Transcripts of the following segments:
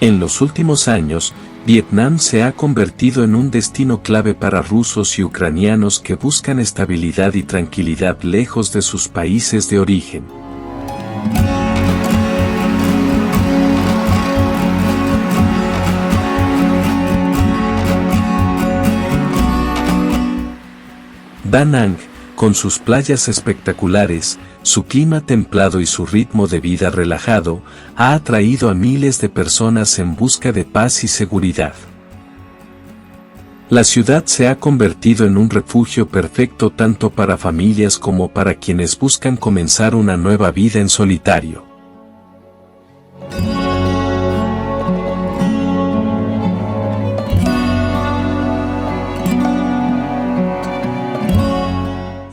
En los últimos años, Vietnam se ha convertido en un destino clave para rusos y ucranianos que buscan estabilidad y tranquilidad lejos de sus países de origen. Da Nang, con sus playas espectaculares, su clima templado y su ritmo de vida relajado, ha atraído a miles de personas en busca de paz y seguridad. La ciudad se ha convertido en un refugio perfecto tanto para familias como para quienes buscan comenzar una nueva vida en solitario.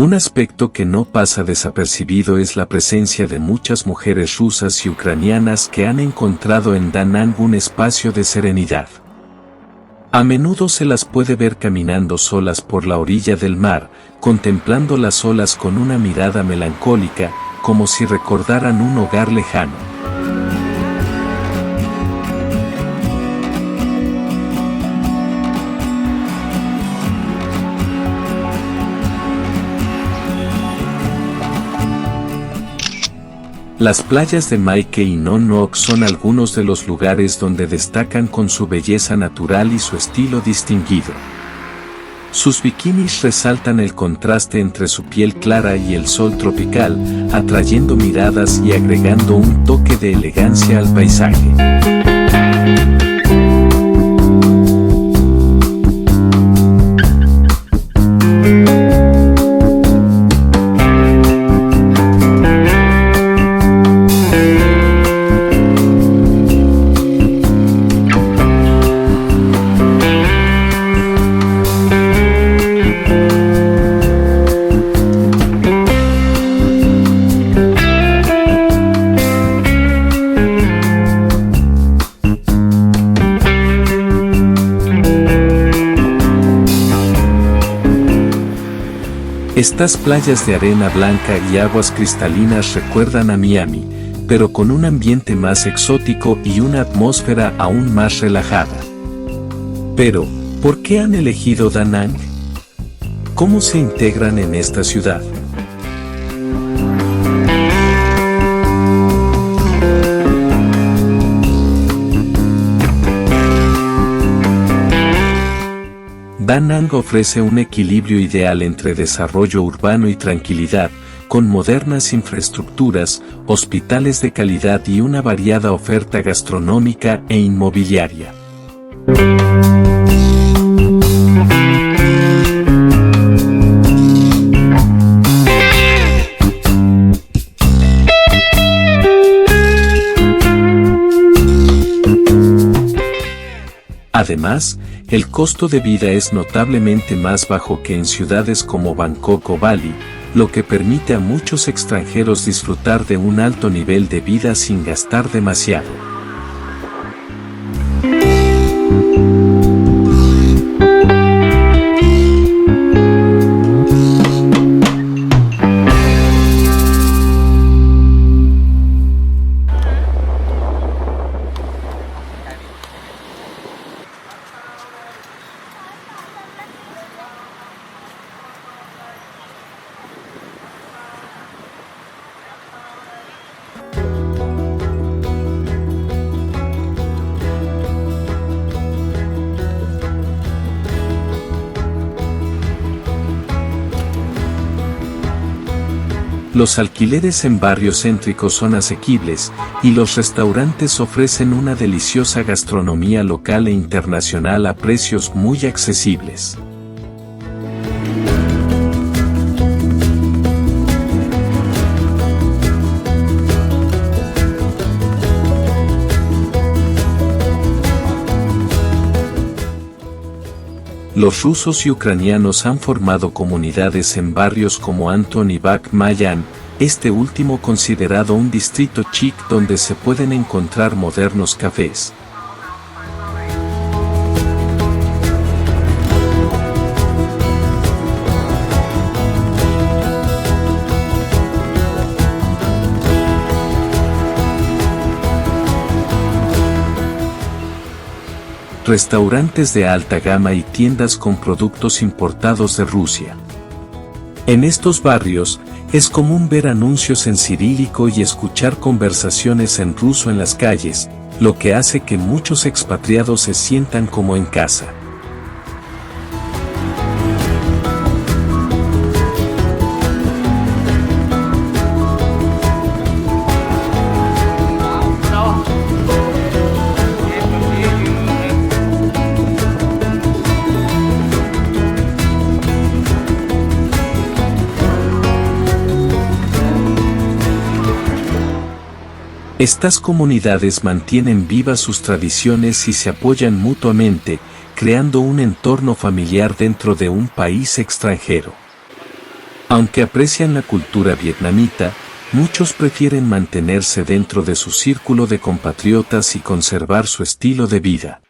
Un aspecto que no pasa desapercibido es la presencia de muchas mujeres rusas y ucranianas que han encontrado en Da Nang un espacio de serenidad. A menudo se las puede ver caminando solas por la orilla del mar, contemplando las olas con una mirada melancólica, como si recordaran un hogar lejano. Las playas de Mae Ke y Non Nok son algunos de los lugares donde destacan con su belleza natural y su estilo distinguido. Sus bikinis resaltan el contraste entre su piel clara y el sol tropical, atrayendo miradas y agregando un toque de elegancia al paisaje. Estas playas de arena blanca y aguas cristalinas recuerdan a Miami, pero con un ambiente más exótico y una atmósfera aún más relajada. Pero, ¿por qué han elegido Da Nang? ¿Cómo se integran en esta ciudad? Da Nang ofrece un equilibrio ideal entre desarrollo urbano y tranquilidad, con modernas infraestructuras, hospitales de calidad y una variada oferta gastronómica e inmobiliaria. Además, el costo de vida es notablemente más bajo que en ciudades como Bangkok o Bali, lo que permite a muchos extranjeros disfrutar de un alto nivel de vida sin gastar demasiado. Los alquileres en barrios céntricos son asequibles, y los restaurantes ofrecen una deliciosa gastronomía local e internacional a precios muy accesibles. Los rusos y ucranianos han formado comunidades en barrios como Anton y Bak Mayan, este último considerado un distrito chic donde se pueden encontrar modernos cafés. restaurantes de alta gama y tiendas con productos importados de Rusia. En estos barrios, es común ver anuncios en cirílico y escuchar conversaciones en ruso en las calles, lo que hace que muchos expatriados se sientan como en casa. Estas comunidades mantienen vivas sus tradiciones y se apoyan mutuamente, creando un entorno familiar dentro de un país extranjero. Aunque aprecian la cultura vietnamita, muchos prefieren mantenerse dentro de su círculo de compatriotas y conservar su estilo de vida.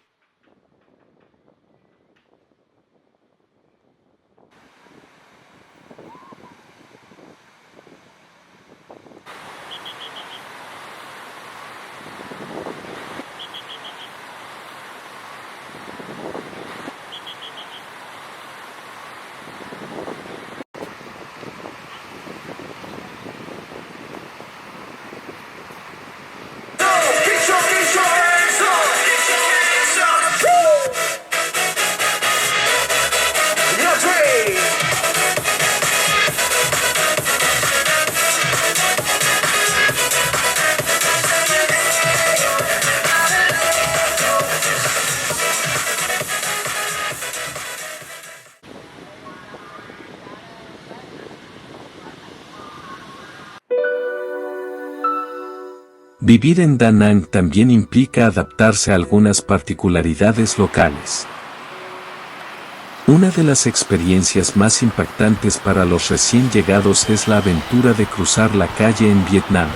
Vivir en Da Nang también implica adaptarse a algunas particularidades locales. Una de las experiencias más impactantes para los recién llegados es la aventura de cruzar la calle en Vietnam.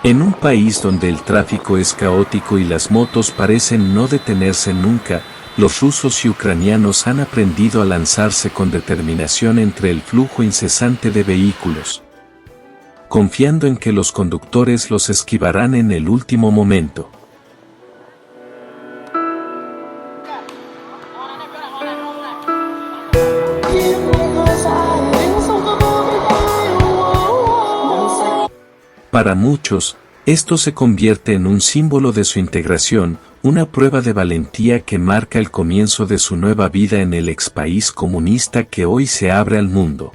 En un país donde el tráfico es caótico y las motos parecen no detenerse nunca, los rusos y ucranianos han aprendido a lanzarse con determinación entre el flujo incesante de vehículos, confiando en que los conductores los esquivarán en el último momento. Para muchos, esto se convierte en un símbolo de su integración, una prueba de valentía que marca el comienzo de su nueva vida en el ex país comunista que hoy se abre al mundo.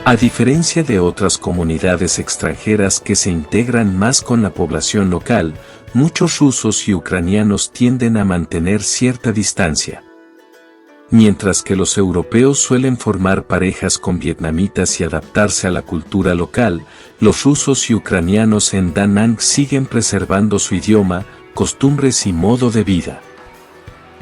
A diferencia de otras comunidades extranjeras que se integran más con la población local, muchos rusos y ucranianos tienden a mantener cierta distancia. Mientras que los europeos suelen formar parejas con vietnamitas y adaptarse a la cultura local, los rusos y ucranianos en Da Nang siguen preservando su idioma, costumbres y modo de vida.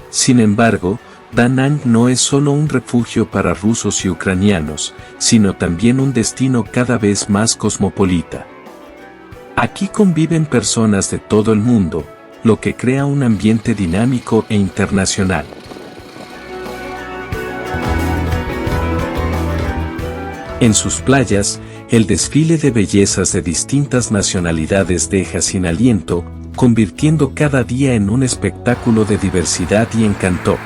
Sin embargo, Da Nang no es solo un refugio para rusos y ucranianos, sino también un destino cada vez más cosmopolita. Aquí conviven personas de todo el mundo, lo que crea un ambiente dinámico e internacional. En sus playas, el desfile de bellezas de distintas nacionalidades deja sin aliento, convirtiendo cada día en un espectáculo de diversidad y encanto.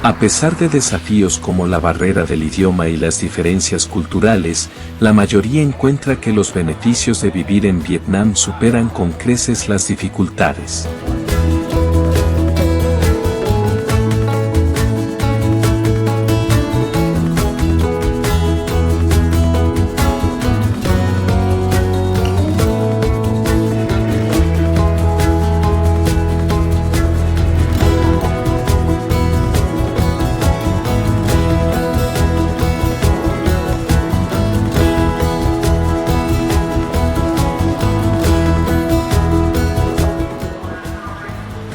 A pesar de desafíos como la barrera del idioma y las diferencias culturales, la mayoría encuentra que los beneficios de vivir en Vietnam superan con creces las dificultades.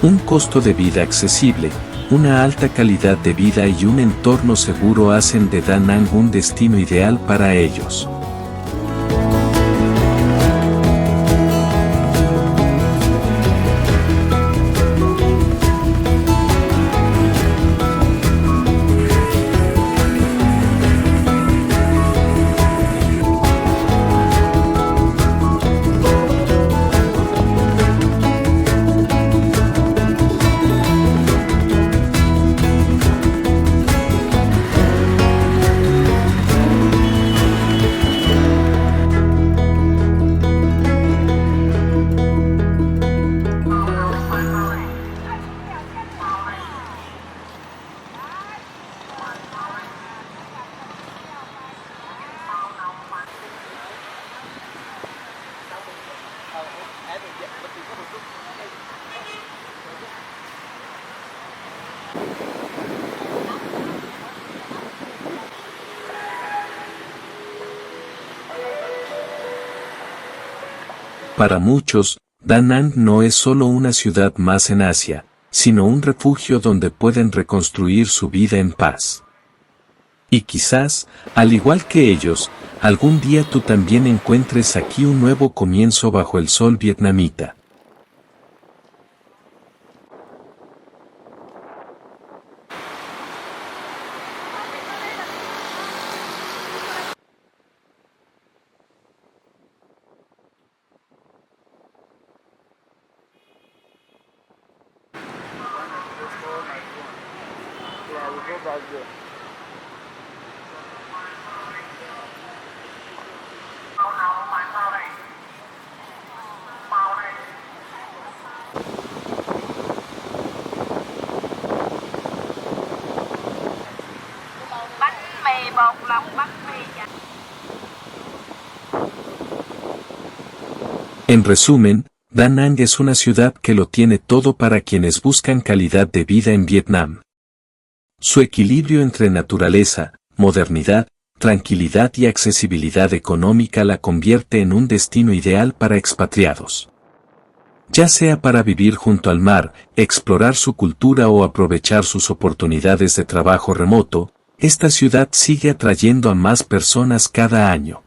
Un costo de vida accesible, una alta calidad de vida y un entorno seguro hacen de Da Nang un destino ideal para ellos. Para muchos, Da Nang no es solo una ciudad más en Asia, sino un refugio donde pueden reconstruir su vida en paz. Y quizás, al igual que ellos, algún día tú también encuentres aquí un nuevo comienzo bajo el sol vietnamita. En resumen, Da Nang es una ciudad que lo tiene todo para quienes buscan calidad de vida en Vietnam. Su equilibrio entre naturaleza, modernidad, tranquilidad y accesibilidad económica la convierte en un destino ideal para expatriados. Ya sea para vivir junto al mar, explorar su cultura o aprovechar sus oportunidades de trabajo remoto, esta ciudad sigue atrayendo a más personas cada año.